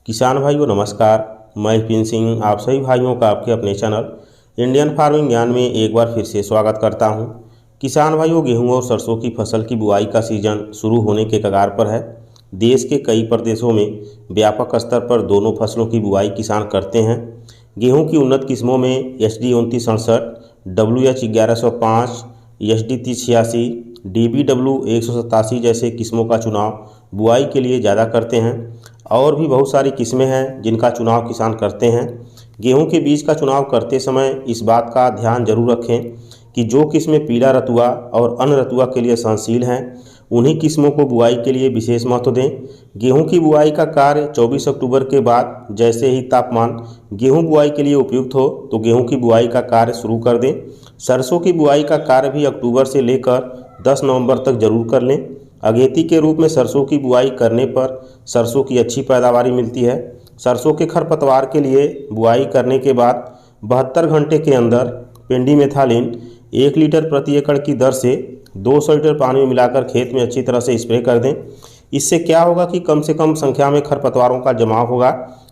किसान भाइयों नमस्कार। मैं विपिन सिंह आप सभी भाइयों का आपके अपने चैनल इंडियन फार्मिंग ज्ञान में एक बार फिर से स्वागत करता हूं। किसान भाइयों, गेहूं और सरसों की फसल की बुआई का सीजन शुरू होने के कगार पर है। देश के कई प्रदेशों में व्यापक स्तर पर दोनों फसलों की बुआई किसान करते हैं। गेहूँ की उन्नत किस्मों में SD 2967, WH 1105, SD 3086, DBW 187 जैसे किस्मों का चुनाव बुआई के लिए ज़्यादा करते हैं। और भी बहुत सारी किस्में हैं जिनका चुनाव किसान करते हैं। गेहूं के बीज का चुनाव करते समय इस बात का ध्यान जरूर रखें कि जो किस्में पीला रतुआ और अन्य रतुआ के लिए सहनशील हैं उन्हीं किस्मों को बुआई के लिए विशेष महत्व दें। गेहूं की बुआई का कार्य 24 अक्टूबर के बाद जैसे ही तापमान गेहूं बुआई के लिए उपयुक्त हो तो गेहूं की बुआई का कार्य शुरू कर दें। सरसों की बुआई का कार्य भी अक्टूबर से लेकर 10 नवंबर तक जरूर कर लें। अगेती के रूप में सरसों की बुआई करने पर सरसों की अच्छी पैदावारी मिलती है। सरसों के खरपतवार के लिए बुआई करने के बाद 72 घंटे के अंदर पेंडीमेथालिन 1 लीटर प्रति एकड़ की दर से 200 लीटर पानी में मिलाकर खेत में अच्छी तरह से स्प्रे कर दें। इससे क्या होगा कि कम से कम संख्या में खरपतवारों का जमाव होगा,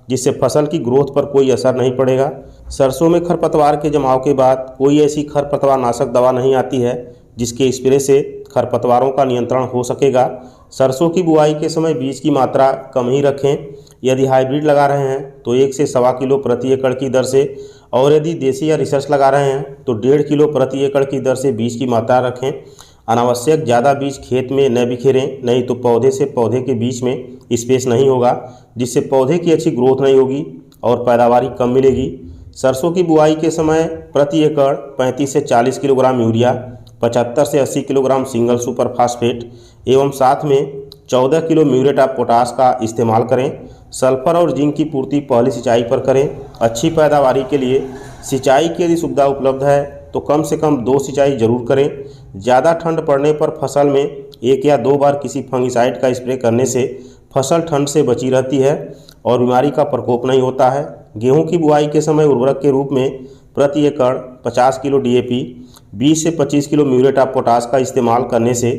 जिससे फसल की ग्रोथ पर कोई असर नहीं पड़ेगा। सरसों में खरपतवार के जमाव के बाद कोई ऐसी खरपतवार नाशक दवा नहीं आती है जिसके स्प्रे से खरपतवारों का नियंत्रण हो सकेगा। सरसों की बुआई के समय बीज की मात्रा कम ही रखें। यदि हाइब्रिड लगा रहे हैं तो 1 से 1.25 किलो प्रति एकड़ की दर से, और यदि देसी या रिसर्च लगा रहे हैं तो 1.5 किलो प्रति एकड़ की दर से बीज की मात्रा रखें। अनावश्यक ज़्यादा बीज खेत में न बिखेरें, नहीं तो पौधे से पौधे के बीच में स्पेस नहीं होगा, जिससे पौधे की अच्छी ग्रोथ नहीं होगी और पैदावारी कम मिलेगी। सरसों की बुआई के समय प्रति एकड़ 35 से 40 किलोग्राम यूरिया, 75 से 80 किलोग्राम सिंगल सुपर फास्फेट एवं साथ में 14 किलो म्यूरेट ऑफ पोटाश का इस्तेमाल करें। सल्फर और जिंक की पूर्ति पहली सिंचाई पर करें। अच्छी पैदावारी के लिए सिंचाई की यदि सुविधा उपलब्ध है तो कम से कम 2 सिंचाई जरूर करें। ज़्यादा ठंड पड़ने पर फसल में 1 या 2 बार किसी फंगिसाइड का स्प्रे करने से फसल ठंड से बची रहती है और बीमारी का प्रकोप नहीं होता है। गेहूँ की बुआई के समय उर्वरक के रूप में प्रति एकड़ 50 किलो DAP, 20 से 25 किलो म्यूरेट ऑफ पोटाश का इस्तेमाल करने से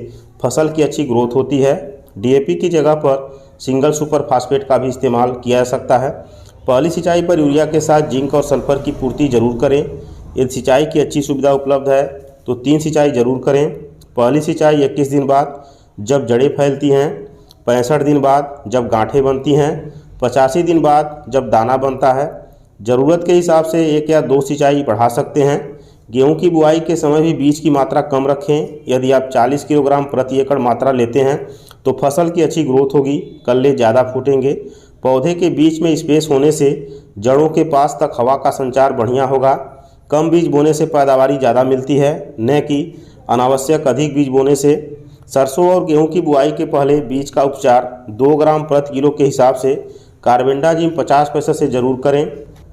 फसल की अच्छी ग्रोथ होती है। DAP की जगह पर सिंगल सुपर फास्फेट का भी इस्तेमाल किया जा सकता है। पहली सिंचाई पर यूरिया के साथ जिंक और सल्फर की पूर्ति जरूर करें। यदि सिंचाई की अच्छी सुविधा उपलब्ध है तो 3 सिंचाई जरूर करें। पहली सिंचाई 21 दिन बाद जब जड़ें फैलती हैं, 65 दिन बाद जब गांठें बनती हैं, 85 दिन बाद जब दाना बनता है। ज़रूरत के हिसाब से 1 या 2 सिंचाई बढ़ा सकते हैं। गेहूं की बुआई के समय भी बीज की मात्रा कम रखें। यदि आप 40 किलोग्राम प्रति एकड़ मात्रा लेते हैं तो फसल की अच्छी ग्रोथ होगी, कल्ले ज़्यादा फूटेंगे। पौधे के बीच में स्पेस होने से जड़ों के पास तक हवा का संचार बढ़िया होगा। कम बीज बोने से पैदावारी ज़्यादा मिलती है, न कि अनावश्यक अधिक बीज बोने से। सरसों और गेहूँ की बुआई के पहले बीज का उपचार 2 ग्राम प्रति किलो के हिसाब से कार्बेंडाजिम 50% से जरूर करें।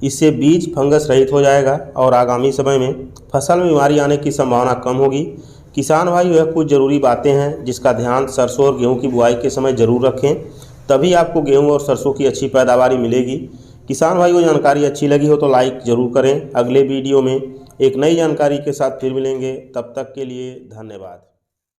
इससे बीज फंगस रहित हो जाएगा और आगामी समय में फसल में बीमारी आने की संभावना कम होगी। किसान भाई, यह कुछ ज़रूरी बातें हैं जिसका ध्यान सरसों और गेहूं की बुआई के समय ज़रूर रखें, तभी आपको गेहूं और सरसों की अच्छी पैदावारी मिलेगी। किसान भाई को जानकारी अच्छी लगी हो तो लाइक ज़रूर करें। अगले वीडियो में एक नई जानकारी के साथ फिर मिलेंगे, तब तक के लिए धन्यवाद।